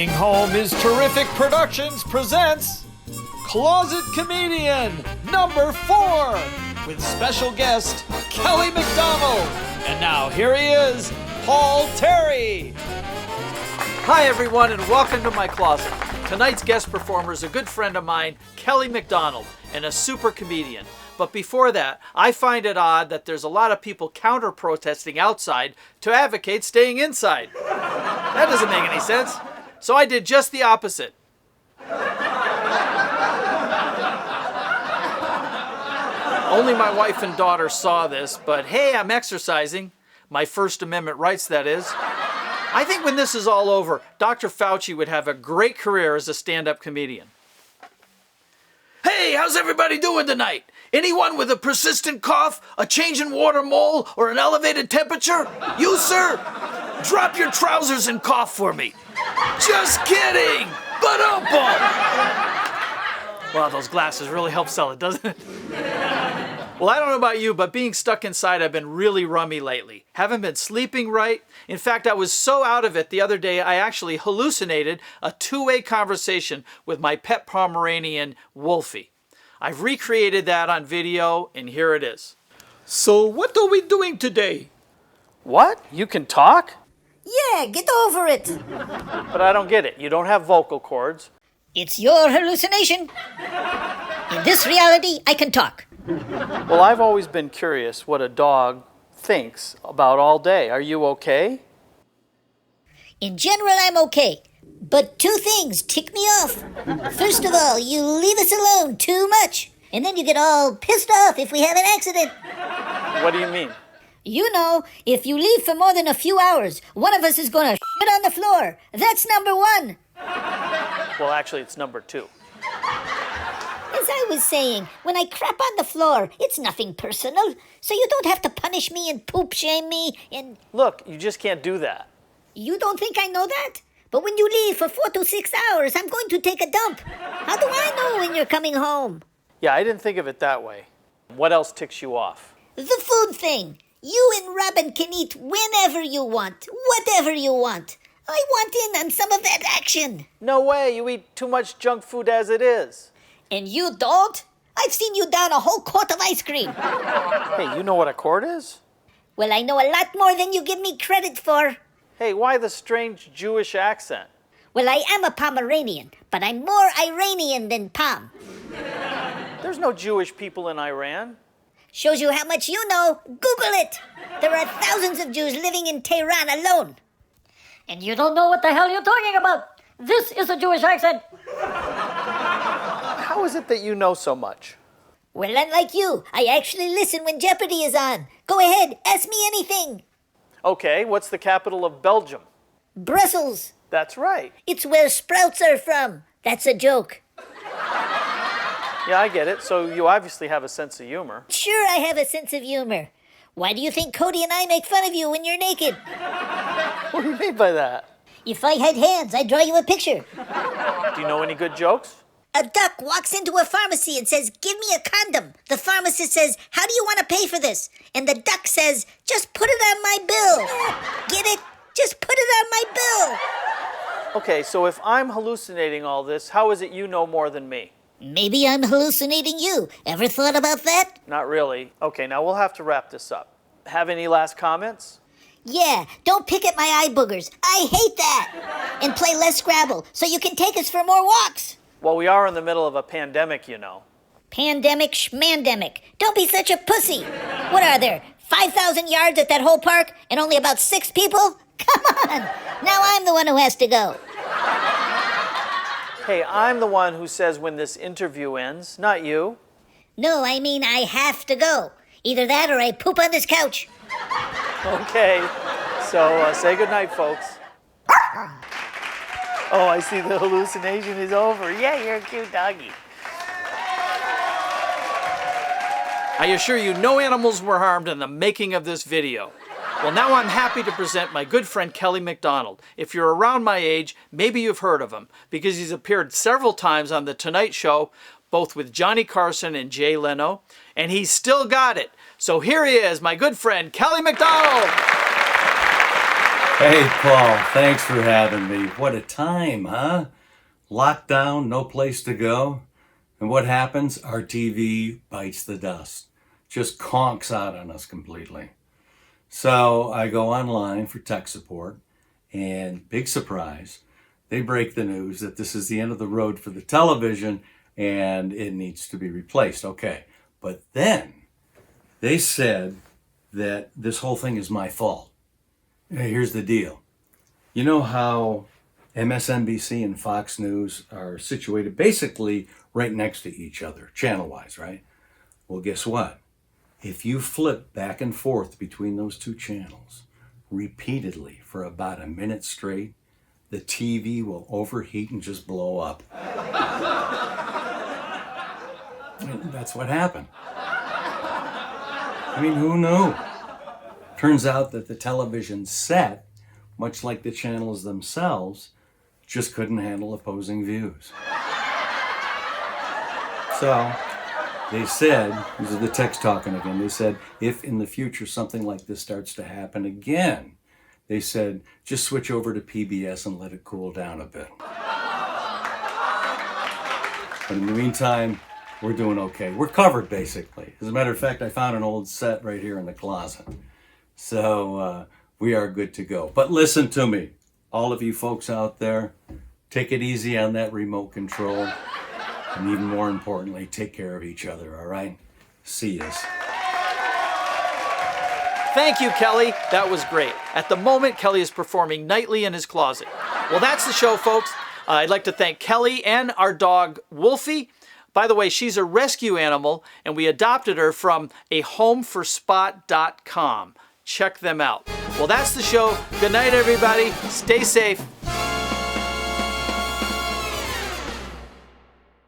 Coming Home is Terrific Productions presents Closet Comedian number 4 with special guest Kelly McDonald. And now here he is, Paul Terry. Hi everyone and welcome to my closet. Tonight's guest performer is a good friend of mine, Kelly McDonald, and a super comedian. But before that, I find it odd that there's a lot of people counter-protesting outside to advocate staying inside. That doesn't make any sense. So I did just the opposite. Only my wife and daughter saw this, but hey, I'm exercising. My First Amendment rights, that is. I think when this is all over, Dr. Fauci would have a great career as a stand-up comedian. Hey, how's everybody doing tonight? Anyone with a persistent cough, a change in water mole, or an elevated temperature? You, sir? Drop your trousers and cough for me. Just kidding! Ba-dum-bum! Wow, those glasses really help sell it, doesn't it? Well, I don't know about you, but being stuck inside, I've been really rummy lately. Haven't been sleeping right. In fact, I was so out of it the other day, I actually hallucinated a two-way conversation with my pet Pomeranian, Wolfie. I've recreated that on video, and here it is. So, what are we doing today? What? You can talk? Yeah, get over it. But I don't get it. You don't have vocal cords. It's your hallucination. In this reality, I can talk. Well, I've always been curious what a dog thinks about all day. Are you okay? In general, I'm okay. But two things tick me off. First of all, you leave us alone too much. And then you get all pissed off if we have an accident. What do you mean? You know, if you leave for more than a few hours, one of us is going to shit on the floor. That's number one. Well, actually, it's number 2. As I was saying, when I crap on the floor, it's nothing personal. So you don't have to punish me and poop shame me and... Look, you just can't do that. You don't think I know that? But when you leave for 4 to 6 hours, I'm going to take a dump. How do I know when you're coming home? Yeah, I didn't think of it that way. What else ticks you off? The food thing. You and Robin can eat whenever you want, whatever you want. I want in on some of that action. No way, you eat too much junk food as it is. And you don't? I've seen you down a whole quart of ice cream. Hey, you know what a quart is? Well, I know a lot more than you give me credit for. Hey, why the strange Jewish accent? Well, I am a Pomeranian, but I'm more Iranian than Pom. There's no Jewish people in Iran. Shows you how much you know. Google it. There are thousands of Jews living in Tehran alone. And you don't know what the hell you're talking about. This is a Jewish accent. How is it that you know so much? Well, unlike you, I actually listen when Jeopardy is on. Go ahead, ask me anything. Okay, what's the capital of Belgium? Brussels. That's right. It's where sprouts are from. That's a joke. Yeah, I get it. So you obviously have a sense of humor. Sure, I have a sense of humor. Why do you think Cody and I make fun of you when you're naked? What do you mean by that? If I had hands, I'd draw you a picture. Do you know any good jokes? A duck walks into a pharmacy and says, "Give me a condom." The pharmacist says, "How do you want to pay for this?" And the duck says, "Just put it on my bill." Get it? Just put it on my bill. Okay, so if I'm hallucinating all this, how is it you know more than me? Maybe I'm hallucinating you. Ever thought about that? Not really. Okay, now we'll have to wrap this up. Have any last comments? Yeah, don't pick at my eye boogers. I hate that. And play less Scrabble so you can take us for more walks. Well, we are in the middle of a pandemic, you know. Pandemic schmandemic. Don't be such a pussy. What are there, 5,000 yards at that whole park and only about 6 people? Come on. Now I'm the one who has to go. Hey, I'm the one who says when this interview ends, not you. No, I mean I have to go. Either that or I poop on this couch. Okay, so say goodnight, folks. Oh, I see the hallucination is over. Yeah, you're a cute doggy. I assure you, no animals were harmed in the making of this video. Well, now I'm happy to present my good friend Kelly McDonald. If you're around my age, maybe you've heard of him, because he's appeared several times on The Tonight Show, both with Johnny Carson and Jay Leno, and he's still got it. So here he is, my good friend Kelly McDonald. Hey, Paul, thanks for having me. What a time, huh? Lockdown, no place to go. And what happens? Our TV bites the dust. Just conks out on us completely. So I go online for tech support, and big surprise, they break the news that this is the end of the road for the television and it needs to be replaced. Okay, but then they said that this whole thing is my fault. Hey, here's the deal. You know how MSNBC and Fox News are situated basically right next to each other, channel-wise, right? Well, guess what? If you flip back and forth between those two channels repeatedly for about a minute straight, the TV will overheat and just blow up. And that's what happened. I mean, who knew? Turns out that the television set, much like the channels themselves, just couldn't handle opposing views. So they said, these are the techs talking again, they said, if in the future something like this starts to happen again, they said, just switch over to PBS and let it cool down a bit. But in the meantime, we're doing okay. We're covered, basically. As a matter of fact, I found an old set right here in the closet. So we are good to go. But listen to me, all of you folks out there, take it easy on that remote control. And even more importantly, take care of each other, all right? See yous. Thank you, Kelly. That was great. At the moment, Kelly is performing nightly in his closet. Well, that's the show, folks. I'd like to thank Kelly and our dog, Wolfie. By the way, she's a rescue animal, and we adopted her from ahomeforspot.com. Check them out. Well, that's the show. Good night, everybody. Stay safe.